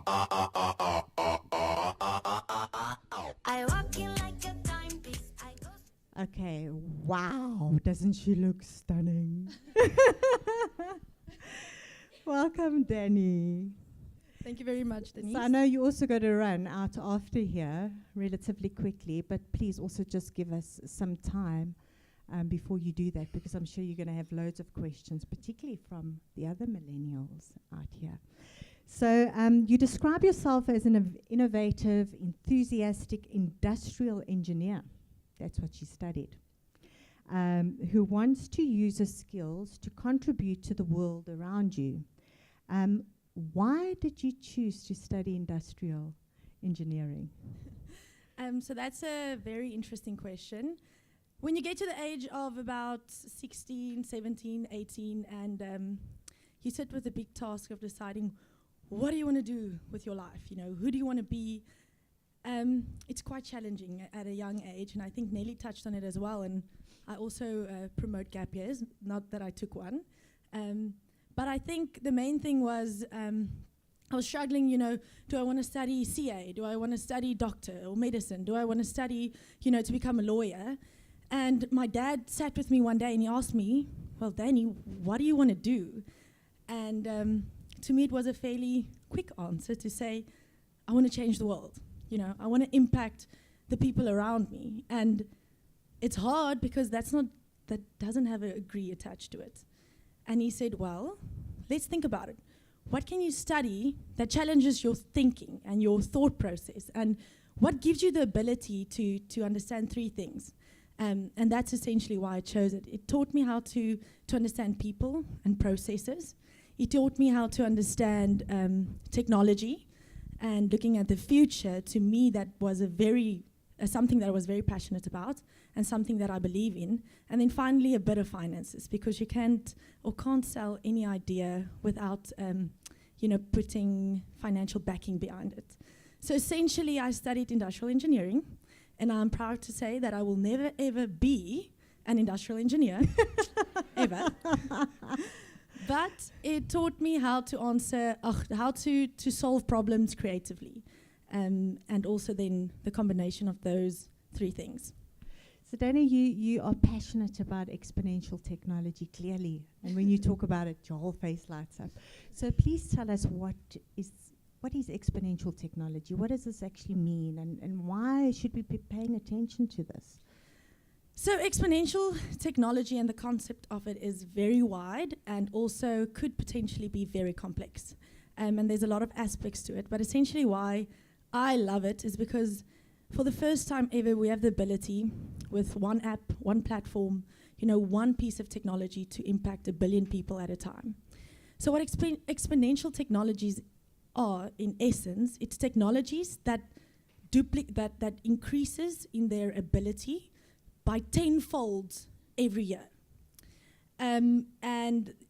I walk in like a timepiece. I go. Okay, wow, doesn't she look stunning? Welcome, Danny. Thank you very much, Denise. So I know you also got to run out after here relatively quickly, but please also just give us some time before you do that, because I'm sure you're going to have loads of questions, particularly from the other millennials out here. So you describe yourself as an innovative, enthusiastic industrial engineer. That's what she studied. Who wants to use her skills to contribute to the world around you. Why did you choose to study industrial engineering? So that's a very interesting question. When you get to the age of about 16, 17, 18, and you sit with the big task of deciding, what do you want to do with your life? You know, who do you want to be? It's quite challenging at a young age, and I think Nelly touched on it as well. And I also promote gap years, not that I took one. But I think the main thing was I was struggling, you know, do I want to study CA? Do I want to study doctor or medicine? Do I want to study, you know, to become a lawyer? And my dad sat with me one day and he asked me, well, Danny, what do you want to do? And to me, it was a fairly quick answer to say, I want to change the world. You know, I want to impact the people around me. And it's hard because that doesn't have a degree attached to it. And he said, well, let's think about it. What can you study that challenges your thinking and your thought process? And what gives you the ability to understand three things? And that's essentially why I chose it. It taught me how to understand people and processes. It taught me how to understand technology and looking at the future. To me, that was something that I was very passionate about and something that I believe in. And then finally, a bit of finances, because you can't sell any idea without putting financial backing behind it. So essentially, I studied industrial engineering, and I'm proud to say that I will never, ever be an industrial engineer, ever. But it taught me how to solve problems creatively, and also then the combination of those three things. So Danny, you are passionate about exponential technology, clearly. And when you talk about it, your whole face lights up. So please tell us what is exponential technology? What does this actually mean? And why should we be paying attention to this? So exponential technology and the concept of it is very wide and also could potentially be very complex. And there's a lot of aspects to it. But essentially why I love it is because for the first time ever, we have the ability with one app, one platform, one piece of technology to impact 1 billion people at a time. So what exponential technologies are, in essence, it's technologies that increases in their ability by 10-fold every year. And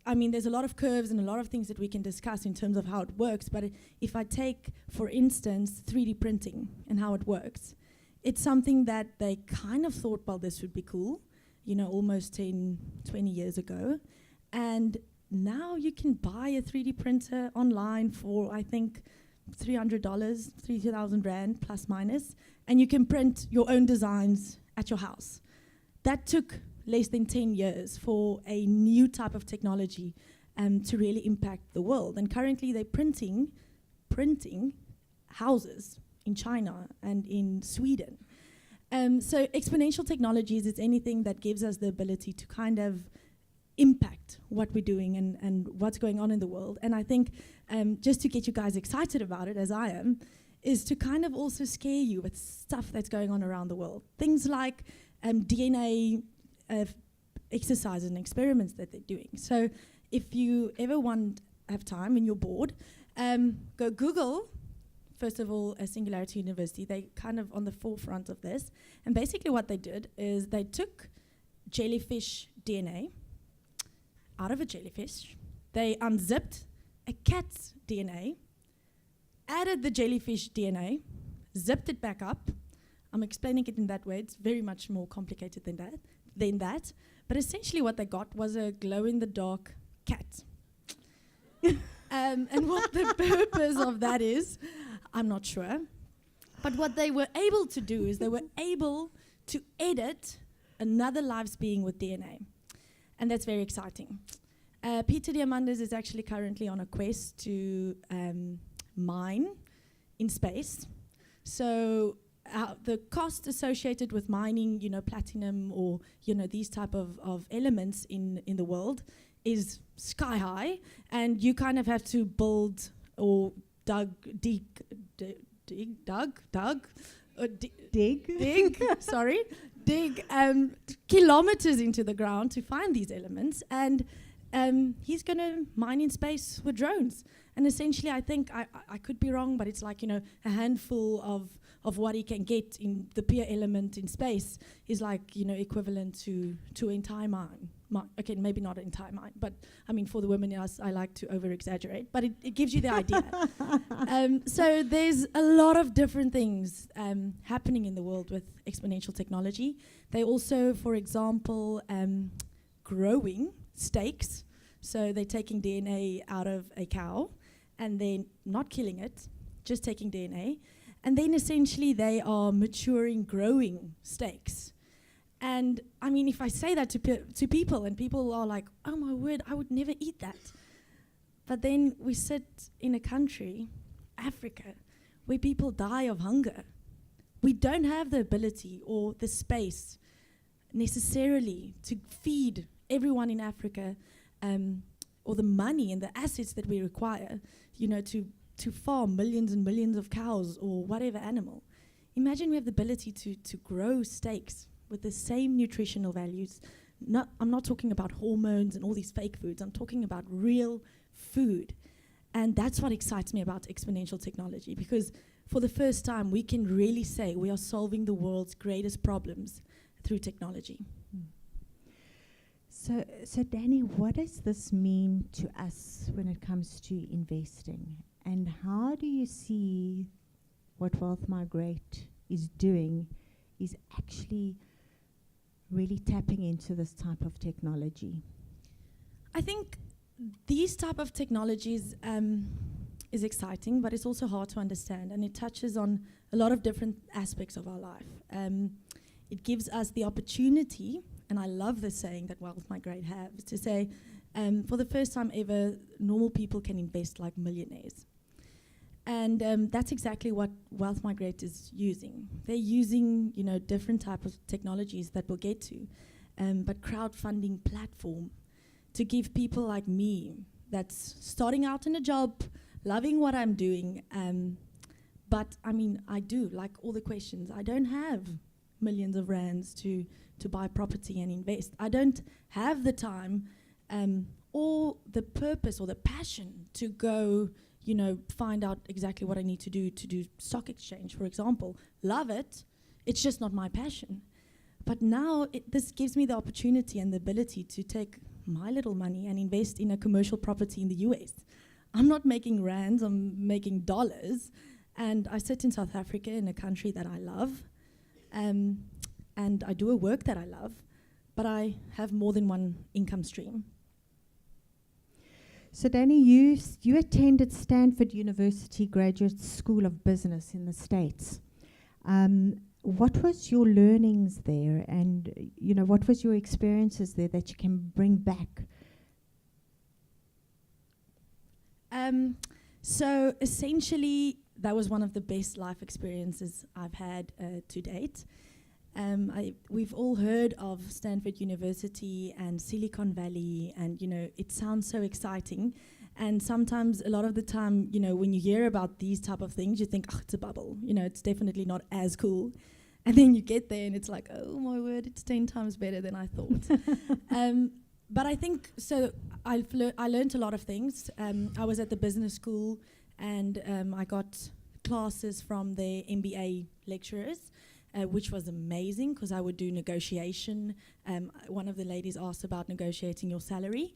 I mean, there's a lot of curves and a lot of things that we can discuss in terms of how it works. But if I take, for instance, 3D printing and how it works, it's something that they kind of thought, well, this would be cool, almost 10, 20 years ago. And now you can buy a 3D printer online for, I think, $300, 3,000 Rand plus minus, and you can print your own designs at your house. That took less than 10 years for a new type of technology to really impact the world. And currently they're printing houses in China and in Sweden. So exponential technologies is anything that gives us the ability to kind of impact what we're doing and what's going on in the world. And I think just to get you guys excited about it, as I am, is to kind of also scare you with stuff that's going on around the world. Things like DNA exercises and experiments that they're doing. So if you ever have time and you're bored, go Google, first of all, Singularity University. They kind of on the forefront of this. And basically what they did is they took jellyfish DNA out of a jellyfish. They unzipped a cat's DNA, added the jellyfish DNA, zipped it back up. I'm explaining it in that way. It's very much more complicated than that. But essentially what they got was a glow-in-the-dark cat. And what the purpose of that is, I'm not sure. But what they were able to do is they were able to edit another life's being with DNA. And that's very exciting. Peter Diamandis is actually currently on a quest to mine in space. So the cost associated with mining, platinum or, these type of elements in the world is sky high. And you kind of have to build or dig, kilometers into the ground to find these elements. And he's going to mine in space with drones. And essentially, I think, I could be wrong, but it's like, a handful of what he can get in the pure element in space is like, equivalent to an entire mine. Okay, maybe not an entire mine, but I mean, for the women in us, I like to over-exaggerate, but it gives you the idea. So there's a lot of different things happening in the world with exponential technology. They also, for example, growing steaks. So they're taking DNA out of a cow and then not killing it, just taking DNA. And then essentially they are maturing, growing steaks. And I mean, if I say that to people and people are like, oh my word, I would never eat that. But then we sit in a country, Africa, where people die of hunger. We don't have the ability or the space necessarily to feed everyone in Africa or the money and the assets that we require, to farm millions and millions of cows or whatever animal. Imagine we have the ability to grow steaks with the same nutritional values. I'm not talking about hormones and all these fake foods. I'm talking about real food. And that's what excites me about exponential technology, because for the first time, we can really say we are solving the world's greatest problems through technology. So Danny, what does this mean to us when it comes to investing? And how do you see what Wealth Migrate is doing is actually really tapping into this type of technology? I think these type of technologies is exciting, but it's also hard to understand, and it touches on a lot of different aspects of our life. It gives us the opportunity, and I love the saying that Wealth Migrate have, is to say, for the first time ever, normal people can invest like millionaires. And that's exactly what Wealth Migrate is using. They're using, different type of technologies that we'll get to, but crowdfunding platform to give people like me that's starting out in a job, loving what I'm doing, but I mean, I do, like all the questions, I don't have millions of rands to buy property and invest. I don't have the time or the purpose or the passion to go, find out exactly what I need to do stock exchange, for example. Love it. It's just not my passion. But now this gives me the opportunity and the ability to take my little money and invest in a commercial property in the US. I'm not making rands, I'm making dollars. And I sit in South Africa, in a country that I love. And I do a work that I love, but I have more than one income stream. So Danny, you attended Stanford University Graduate School of Business in the States. What was your learnings there, and what was your experiences there that you can bring back? So essentially, that was one of the best life experiences I've had to date. We've all heard of Stanford University and Silicon Valley, and it sounds so exciting. And sometimes, a lot of the time, when you hear about these type of things, you think, oh, it's a bubble. It's definitely not as cool. And then you get there, and it's like, oh my word, it's 10 times better than I thought. But I think so. I learned a lot of things. I was at the business school, and I got classes from the MBA lecturers. Which was amazing, because I would do negotiation. One of the ladies asked about negotiating your salary.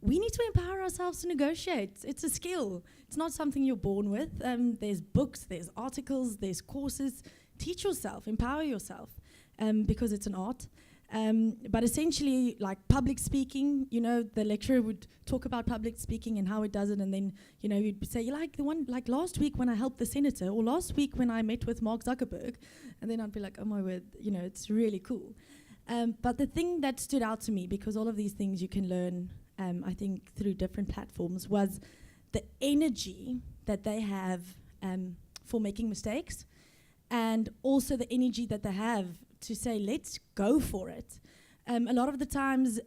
We need to empower ourselves to negotiate. It's a skill. It's not something you're born with. There's books, there's articles, there's courses. Teach yourself, empower yourself, because it's an art. But essentially, like public speaking, the lecturer would talk about public speaking and how it does it, and then, you'd say, like the one, like last week when I helped the senator, or last week when I met with Mark Zuckerberg, and then I'd be like, oh my word, it's really cool. But the thing that stood out to me, because all of these things you can learn, I think, through different platforms, was the energy that they have for making mistakes, and also the energy that they have to say, let's go for it. A lot of the times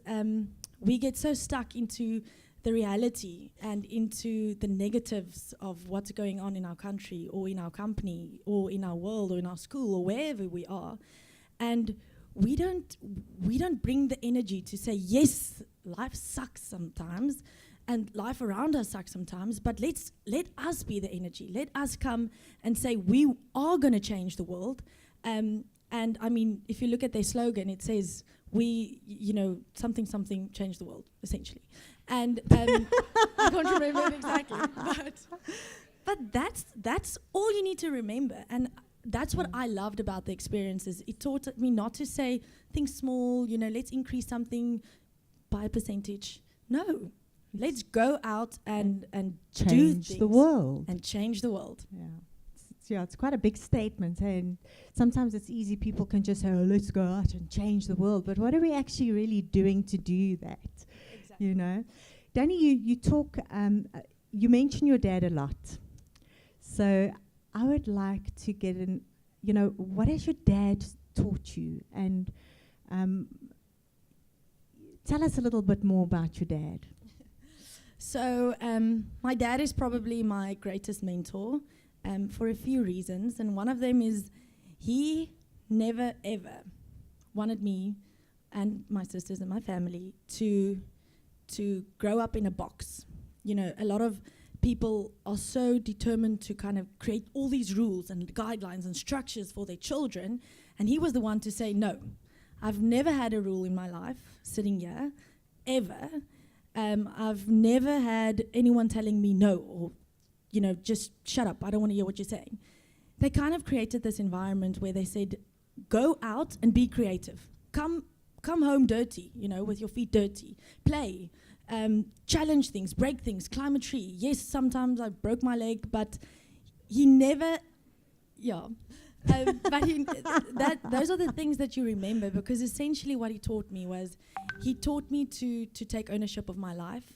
we get so stuck into the reality and into the negatives of what's going on in our country or in our company or in our world or in our school or wherever we are, and we don't bring the energy to say, yes, life sucks sometimes and life around us sucks sometimes, but let us be the energy. Let us come and say we are going to change the world. And I mean, if you look at their slogan, it says, something change the world, essentially. And I can't remember it exactly, but that's all you need to remember. And that's what I loved about the experiences. It taught me not to say, think small, let's increase something by a percentage. No, let's go out and change the world. And change the world. Yeah. It's quite a big statement, and sometimes it's easy. People can just say, oh, let's go out and change the world. But what are we actually really doing to do that? Exactly. Danny, you talk, you mention your dad a lot. So I would like to get what has your dad taught you? And tell us a little bit more about your dad. So my dad is probably my greatest mentor. For a few reasons, and one of them is he never ever wanted me and my sisters and my family to grow up in a box. A lot of people are so determined to kind of create all these rules and guidelines and structures for their children, and he was the one to say, no, I've never had a rule in my life sitting here, ever. I've never had anyone telling me no, or just shut up, I don't want to hear what you're saying. They kind of created this environment where they said, go out and be creative. Come home dirty, with your feet dirty. Play, challenge things, break things, climb a tree. Yes, sometimes I broke my leg, but he never, but those are the things that you remember, because essentially what he taught me was, he taught me to take ownership of my life.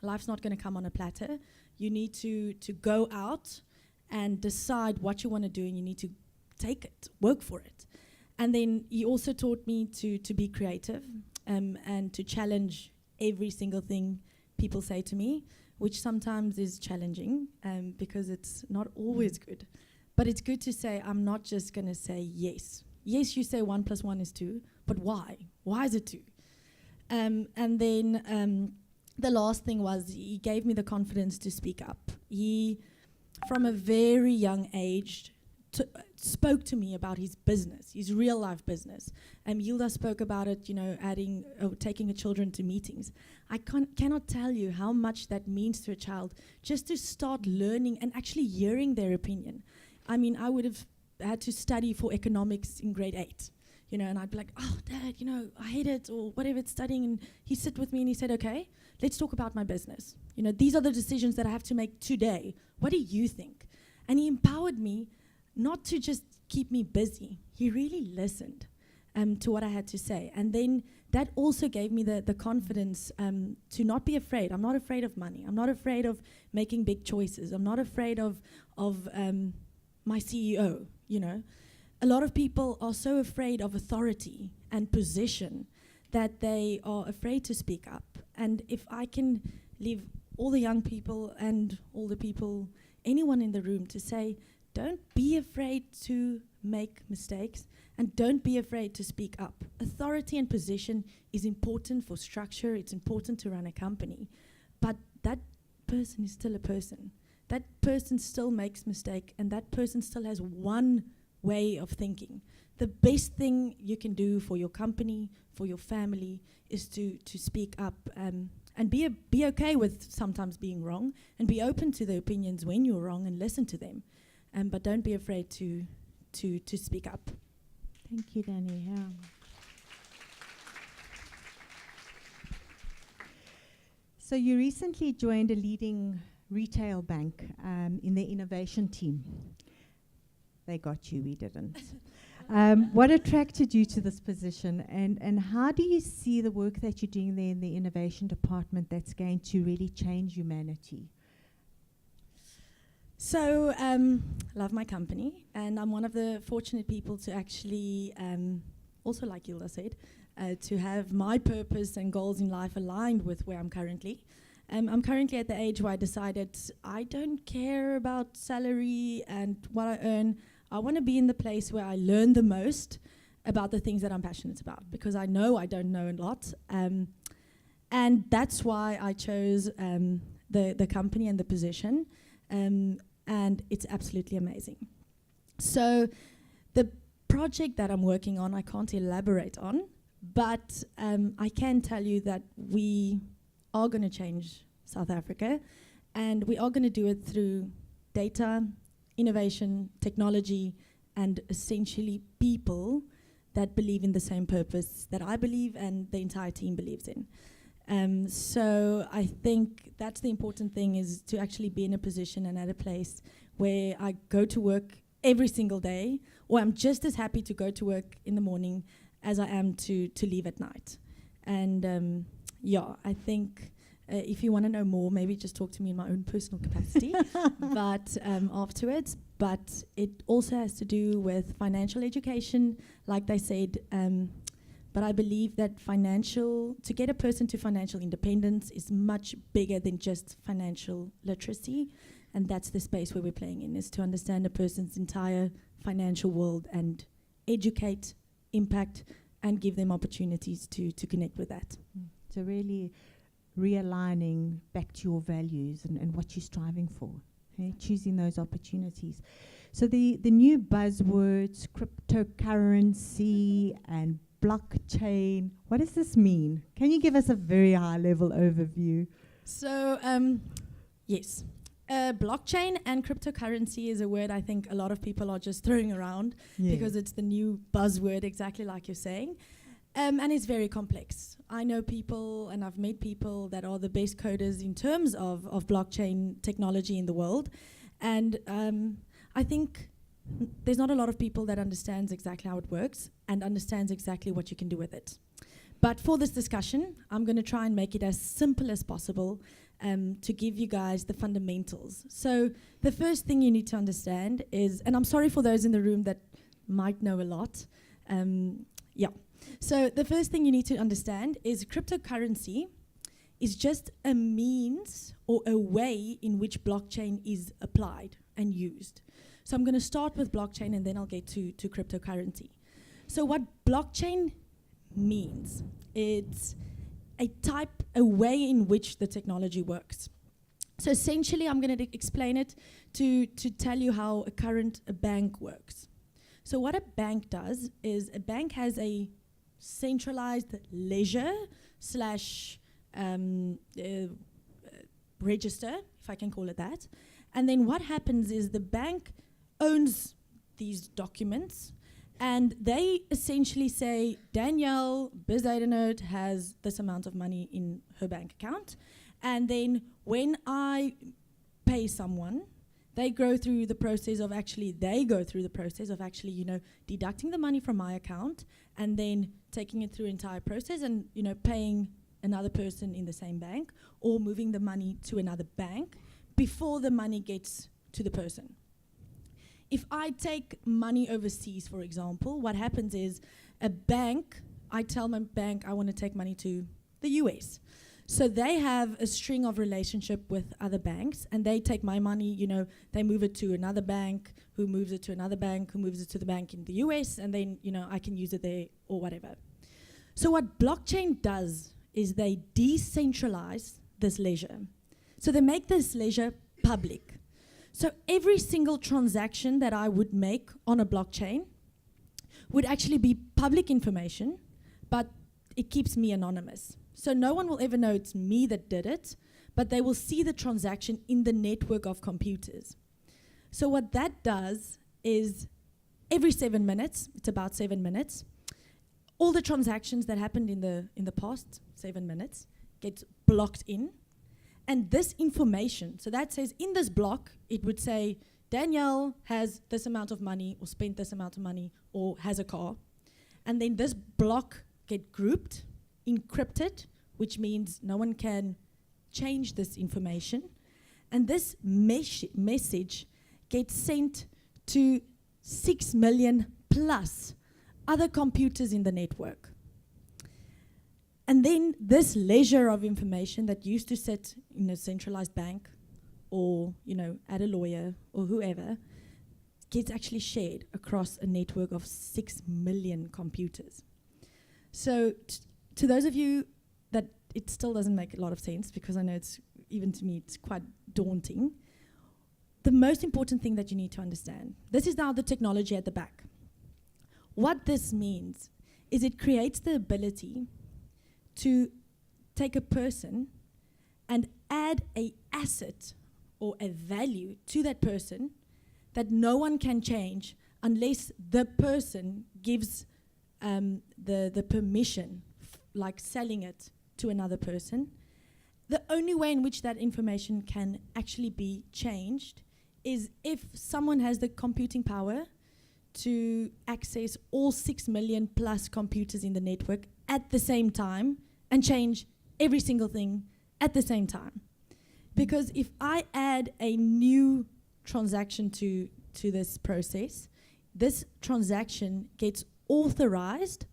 Life's not going to come on a platter. You need to go out and decide what you want to do, and you need to take it, work for it. And then he also taught me to be creative and to challenge every single thing people say to me, which sometimes is challenging because it's not always good. But it's good to say, I'm not just going to say yes. Yes, you say 1 + 1 is 2, but why? Why is it 2? And then the last thing was, he gave me the confidence to speak up. He, from a very young age, spoke to me about his business, his real life business. Hilda spoke about it, taking her children to meetings. I cannot tell you how much that means to a child, just to start learning and actually hearing their opinion. I mean, I would have had to study for economics in grade 8. And I'd be like, oh, Dad, I hate it, or whatever it's studying. And he'd sit with me and he said, okay, let's talk about my business. These are the decisions that I have to make today. What do you think? And he empowered me not to just keep me busy. He really listened to what I had to say. And then that also gave me the confidence to not be afraid. I'm not afraid of money. I'm not afraid of making big choices. I'm not afraid of my CEO, A lot of people are so afraid of authority and position that they are afraid to speak up. And if I can leave all the young people and all the people, anyone in the room, to say, don't be afraid to make mistakes and don't be afraid to speak up. Authority and position is important for structure. It's important to run a company. But that person is still a person. That person still makes mistake, and that person still has one way of thinking. The best thing you can do for your company, for your family, is to speak up and be okay with sometimes being wrong, and be open to the opinions when you're wrong and listen to them. But don't be afraid to speak up. Thank you, Danny. Yeah. So you recently joined a leading retail bank in their innovation team. They got you, we didn't. What attracted you to this position, and how do you see the work that you're doing there in the innovation department that's going to really change humanity? So, love my company, and I'm one of the fortunate people to actually, also like Hilda said, to have my purpose and goals in life aligned with where I'm currently. I'm currently at the age where I decided I don't care about salary and what I earn. I want to be in the place where I learn the most about the things that I'm passionate about, because I know I don't know a lot. And that's why I chose the company and the position. And it's absolutely amazing. So the project that I'm working on, I can't elaborate on, but I can tell you that we are going to change South Africa, and we are going to do it through data, innovation, technology, and essentially people that believe in the same purpose that I believe and the entire team believes in. So I think that's the important thing, is to actually be in a position and at a place where I go to work every single day, or I'm just as happy to go to work in the morning as I am to leave at night. And yeah, I think if you want to know more, maybe just talk to me in my own personal capacity, but afterwards. But it also has to do with financial education, like they said. But I believe that to get a person to financial independence is much bigger than just financial literacy. And that's the space where we're playing in, is to understand a person's entire financial world and educate, impact, and give them opportunities to connect with that. So really realigning back to your values and what you're striving for, okay? Choosing those opportunities. So the new buzzwords, cryptocurrency and blockchain, what does this mean? Can you give us a very high-level overview? So, yes. Blockchain and cryptocurrency is a word I think a lot of people are just throwing around because it's the new buzzword, exactly like you're saying. And it's very complex. I know people, and I've met people that are the best coders in terms of blockchain technology in the world. And I think there's not a lot of people that understands exactly how it works and understands exactly what you can do with it. But for this discussion, I'm going to try and make it as simple as possible to give you guys the fundamentals. So the first thing you need to understand is, and I'm sorry for those in the room that might know a lot. So the first thing you need to understand is cryptocurrency is just a means or a way in which blockchain is applied and used. So I'm going to start with blockchain and then I'll get to cryptocurrency. So what blockchain means, it's a way in which the technology works. So essentially, I'm going to explain it to tell you how a bank works. So what a bank does is a bank has a centralized ledger / register, if I can call it that. And then what happens is the bank owns these documents, and they essentially say, Danielle Bezuidenhout has this amount of money in her bank account. And then when I pay someone, they go through the process of actually, deducting the money from my account and then taking it through entire process and, paying another person in the same bank or moving the money to another bank before the money gets to the person. If I take money overseas, for example, what happens is I tell my bank I want to take money to the US. So they have a string of relationship with other banks, and they take my money, they move it to another bank, who moves it to another bank, who moves it to the bank in the US, and then, I can use it there or whatever. So what blockchain does is they decentralize this ledger. So they make this ledger public. So every single transaction that I would make on a blockchain would actually be public information, but it keeps me anonymous. So no one will ever know it's me that did it, but they will see the transaction in the network of computers. So what that does is every 7 minutes, it's about 7 minutes, all the transactions that happened in the past 7 minutes gets blocked in, And this information, so that says in this block, it would say, Danielle has this amount of money, or spent this amount of money, or has a car. And then this block get grouped, encrypted, which means no one can change this information. And this message gets sent to 6 million plus other computers in the network. And then this ledger of information that used to sit in a centralized bank or, at a lawyer or whoever gets actually shared across a network of 6 million computers. So to those of you that it still doesn't make a lot of sense, because I know even to me, it's quite daunting. The most important thing that you need to understand, this is now the technology at the back. What this means is it creates the ability to take a person and add an asset or a value to that person that no one can change unless the person gives the permission, like selling it to another person. The only way in which that information can actually be changed is if someone has the computing power to access all 6 million plus computers in the network at the same time and change every single thing at the same time. Because if I add a new transaction to this process, this transaction gets authorized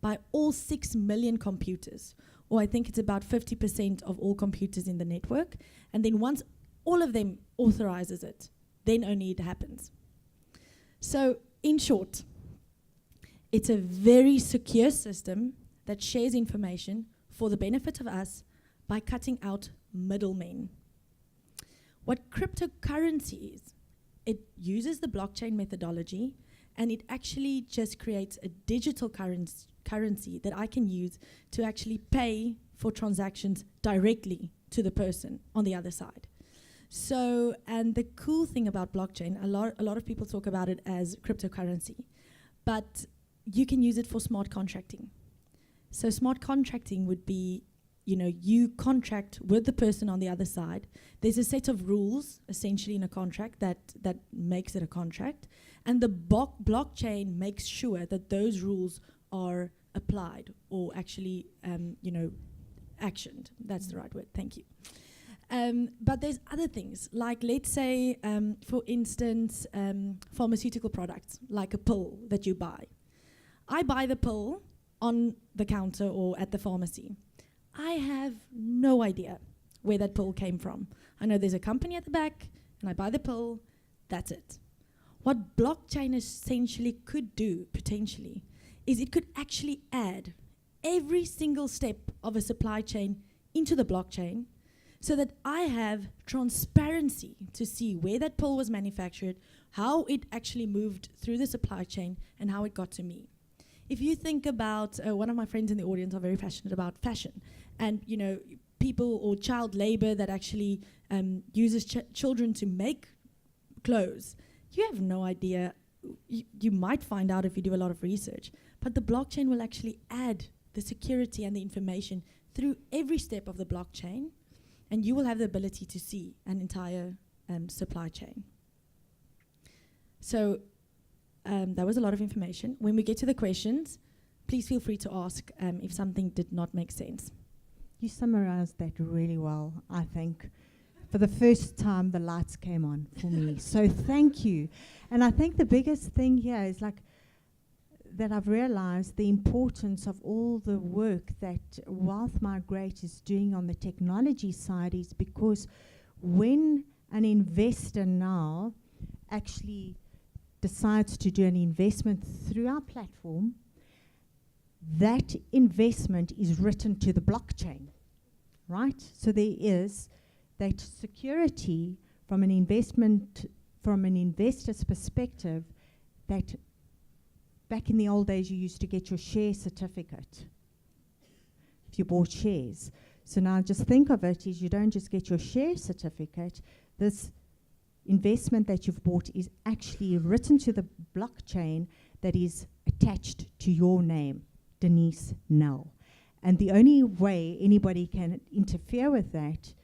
by all 6 million computers, or I think it's about 50% of all computers in the network. And then once all of them authorizes it, then only it happens. So in short, it's a very secure system that shares information for the benefit of us by cutting out middlemen. What cryptocurrency is, it uses the blockchain methodology, and it actually just creates a digital currency that I can use to actually pay for transactions directly to the person on the other side. So, and the cool thing about blockchain, a lot of people talk about it as cryptocurrency, but you can use it for smart contracting. So smart contracting would be, you contract with the person on the other side. There's a set of rules, essentially, in a contract that makes it a contract. And the blockchain makes sure that those rules are applied or actually, actioned. That's the right word, thank you. But there's other things, like let's say, for instance, pharmaceutical products, like a pill that you buy. I buy the pill on the counter or at the pharmacy. I have no idea where that pill came from. I know there's a company at the back, and I buy the pill, that's it. What blockchain essentially could do, potentially, is it could actually add every single step of a supply chain into the blockchain, so that I have transparency to see where that pill was manufactured, how it actually moved through the supply chain, and how it got to me. If you think about, one of my friends in the audience are very passionate about fashion, and people or child labor that actually uses children to make clothes. You have no idea. You might find out if you do a lot of research, but the blockchain will actually add the security and the information through every step of the blockchain, and you will have the ability to see an entire supply chain. So that was a lot of information. When we get to the questions, please feel free to ask if something did not make sense. You summarized that really well, I think. For the first time, the lights came on for me. So thank you. And I think the biggest thing here is that I've realized the importance of all the work that Wealth Migrate is doing on the technology side, is because when an investor now actually decides to do an investment through our platform, that investment is written to the blockchain, right? So there is that security from an investor's perspective, that back in the old days you used to get your share certificate if you bought shares. So now just think of it as you don't just get your share certificate, this investment that you've bought is actually written to the blockchain that is attached to your name, Denise Nell. And the only way anybody can interfere with that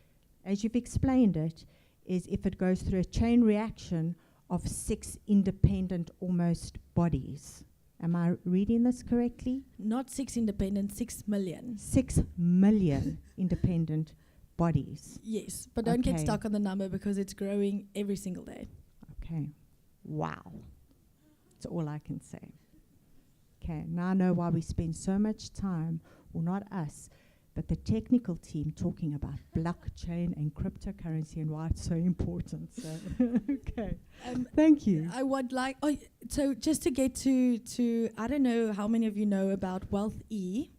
as you've explained it, is if it goes through a chain reaction of 6 independent almost bodies. Am I reading this correctly? Not 6 independent, 6 million. 6 million independent bodies. Yes, but don't get Okay. stuck on the number because it's growing every single day. Okay. Wow. That's all I can say. Okay, now I know why we spend so much time, well, not us, but the technical team talking about blockchain and cryptocurrency and why it's so important. So, okay. Thank you. I would like, so just to get to, I don't know how many of you know about WealthE.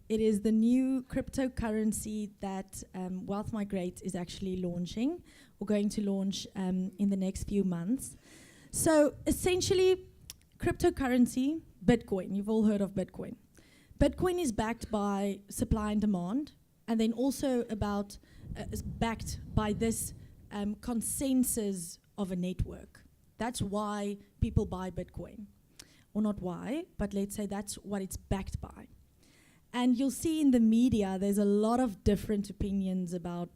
It is the new cryptocurrency that Wealth Migrate is actually launching, or going to launch in the next few months. So essentially, cryptocurrency, Bitcoin, you've all heard of Bitcoin. Bitcoin is backed by supply and demand, and then also is backed by this consensus of a network. That's why people buy Bitcoin. Or not why, but let's say that's what it's backed by. And you'll see in the media, there's a lot of different opinions about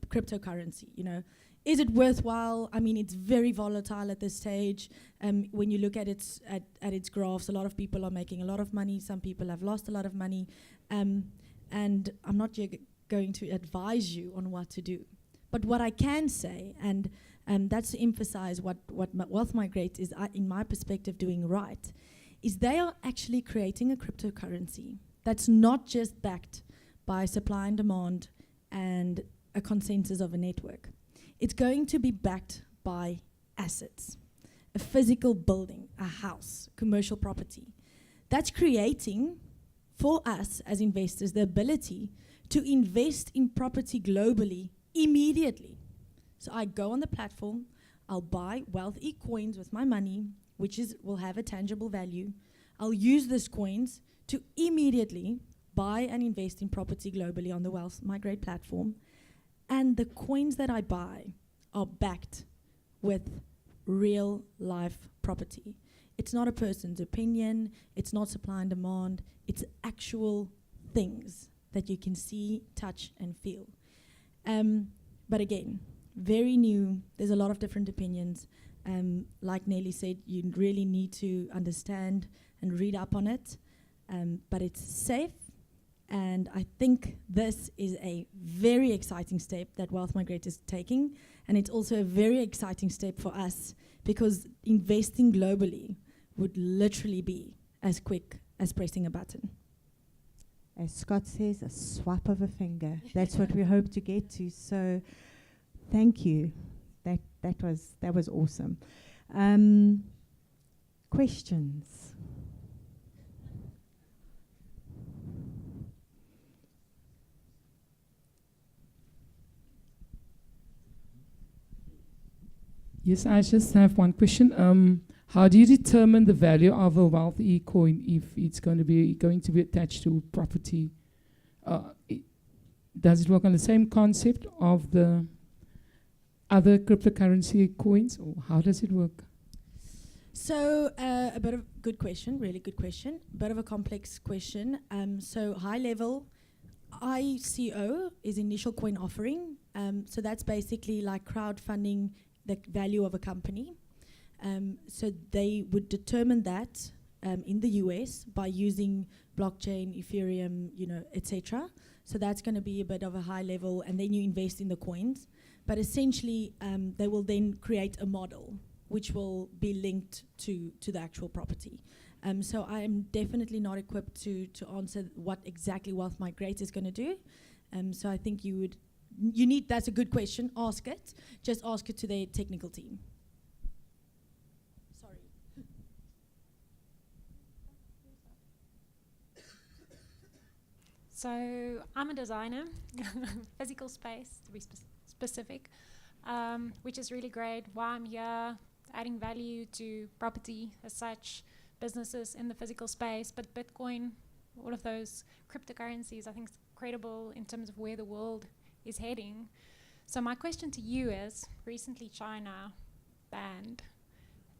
cryptocurrency. You know, is it worthwhile? I mean, it's very volatile at this stage. When you look at its graphs, a lot of people are making a lot of money. Some people have lost a lot of money. And I'm not going to advise you on what to do. But what I can say, and that's to emphasize what Wealth Migrate is, in my perspective, doing right, is they are actually creating a cryptocurrency that's not just backed by supply and demand and a consensus of a network. It's going to be backed by assets, a physical building, a house, commercial property. That's creating, for us as investors, the ability to invest in property globally immediately. So I go on the platform, I'll buy WealthE coins with my money, which will have a tangible value. I'll use these coins to immediately buy and invest in property globally on the Wealth Migrate platform. And the coins that I buy are backed with real life property. It's not a person's opinion, it's not supply and demand, it's actual things that you can see, touch, and feel. But again, very new, there's a lot of different opinions. Like Nelly said, you really need to understand and read up on it. But it's safe, and I think this is a very exciting step that Wealth Migrate is taking, and it's also a very exciting step for us because investing globally would literally be as quick as pressing a button. As Scott says, a swipe of a finger. That's what we hope to get to. So, thank you. That was awesome. Questions? Yes, I just have one question. How do you determine the value of a WealthE coin if it's going to be attached to property? Does it work on the same concept of the other cryptocurrency coins, or how does it work? So a bit of good question, really good question, bit of a complex question. So high level, ICO is initial coin offering. So that's basically like crowdfunding the value of a company. So they would determine that in the US by using blockchain, Ethereum, etc. So that's going to be a bit of a high level, and then you invest in the coins. But essentially, they will then create a model which will be linked to the actual property. So I am definitely not equipped to answer what exactly Wealth Migrate is going to do. So I think that's a good question, ask it. Just ask it to their technical team. Sorry. So I'm a designer, physical space to be specific, which is really great. Why I'm here, adding value to property as such, businesses in the physical space, but Bitcoin, all of those cryptocurrencies, I think it's credible in terms of where the world is heading. So my question to you is, recently China banned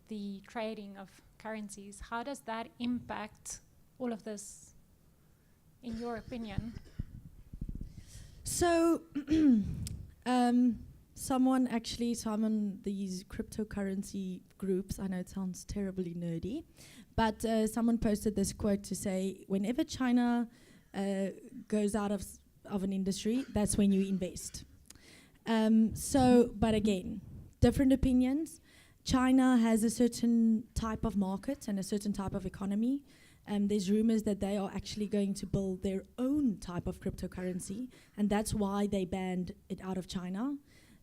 the trading of currencies. How does that impact all of this, in your opinion? So Someone actually, so I'm on these cryptocurrency groups. I know it sounds terribly nerdy, but someone posted this quote to say, whenever China goes out of an industry, that's when you invest. But again, different opinions. China has a certain type of market and a certain type of economy. There's rumors that they are actually going to build their own type of cryptocurrency, and that's why they banned it out of China.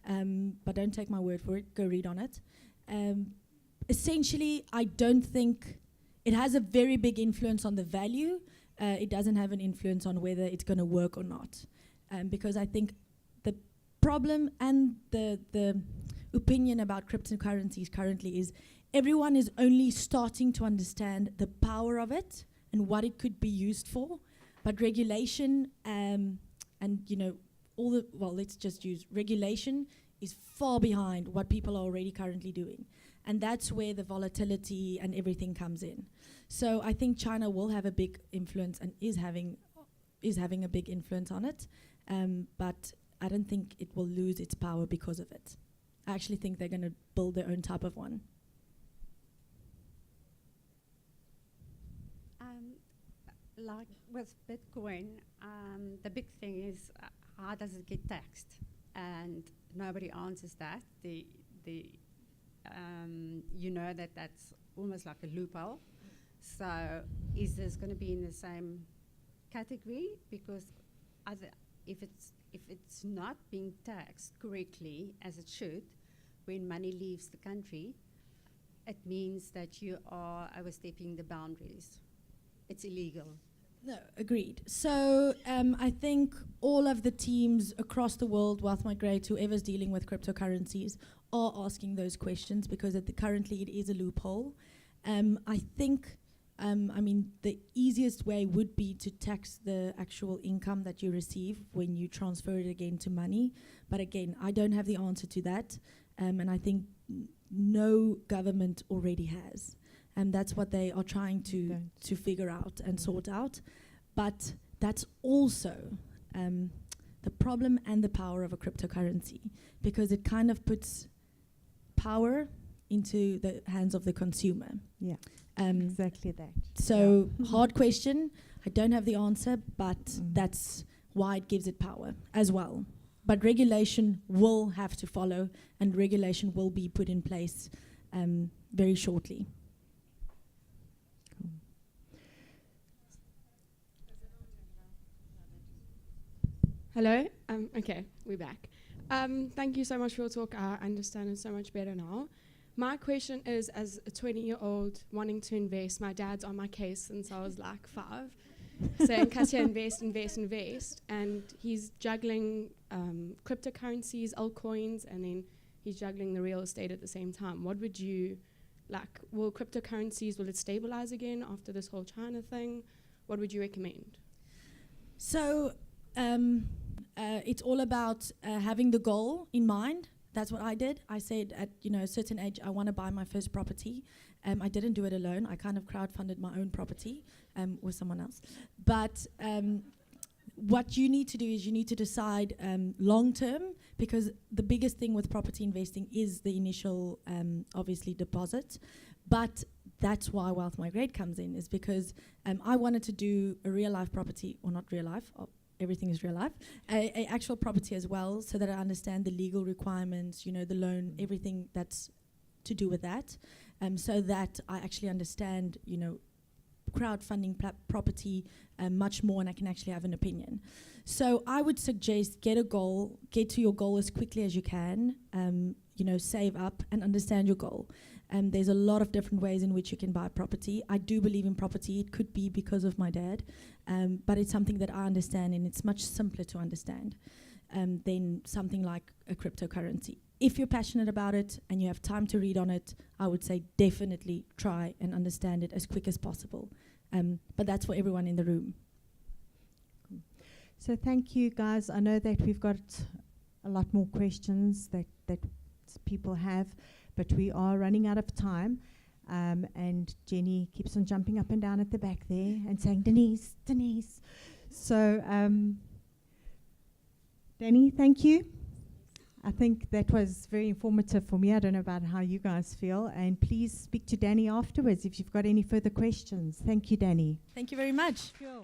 But don't take my word for it, go read on it. Essentially, I don't think it has a very big influence on the value. It doesn't have an influence on whether it's going to work or not. Because I think the problem and the opinion about cryptocurrencies currently is everyone is only starting to understand the power of it and what it could be used for. But regulation and, you know, let's just use regulation is far behind what people are already currently doing. And that's where the volatility and everything comes in. So I think China will have a big influence and is having a big influence on it. But I don't think it will lose its power because of it. I actually think they're going to build their own type of one. Like with Bitcoin, the big thing is how does it get taxed? And nobody answers that. You know that's almost like a loophole. So is this going to be in the same category? Because if it's not being taxed correctly as it should, when money leaves the country, it means that you are overstepping the boundaries. It's illegal. No, agreed. So I think all of the teams across the world, Wealth Migrate, whoever's dealing with cryptocurrencies, are asking those questions because currently it is a loophole. I think, the easiest way would be to tax the actual income that you receive when you transfer it again to money. But again, I don't have the answer to that. And I think no government already has. And that's what they are trying to figure out and sort out. But that's also the problem and the power of a cryptocurrency, because it kind of puts power into the hands of the consumer. Yeah, exactly that. So hard question. I don't have the answer, but that's why it gives it power as well. But regulation will have to follow, and regulation will be put in place very shortly. Hello. Okay, we're back. Thank you so much for your talk. I understand it so much better now. My question is, as a 20-year-old wanting to invest, my dad's on my case since I was like 5, saying, Kasia, invest, and he's juggling cryptocurrencies, altcoins, and then he's juggling the real estate at the same time. What would you, will cryptocurrencies, will it stabilize again after this whole China thing? What would you recommend? So, it's all about having the goal in mind. That's what I did. I said at a certain age, I want to buy my first property. I didn't do it alone. I kind of crowdfunded my own property with someone else. But what you need to do is you need to decide long term, because the biggest thing with property investing is the initial, obviously, deposit. But that's why Wealth Migrate comes in, is because I wanted to do a real life property, or not real life, everything is real life, a actual property as well, so that I understand the legal requirements, the loan, everything that's to do with that, so that I actually understand, crowdfunding property much more, and I can actually have an opinion. So I would suggest get to your goal as quickly as you can, save up and understand your goal. There's a lot of different ways in which you can buy property. I do believe in property. It could be because of my dad, but it's something that I understand, and it's much simpler to understand than something like a cryptocurrency. If you're passionate about it and you have time to read on it, I would say definitely try and understand it as quick as possible. But that's for everyone in the room. So thank you, guys. I know that we've got a lot more questions that people have, but we are running out of time. And Jenny keeps on jumping up and down at the back there and saying, Denise. So, Danny, thank you. I think that was very informative for me. I don't know about how you guys feel. And please speak to Danny afterwards if you've got any further questions. Thank you, Danny. Thank you very much. Sure.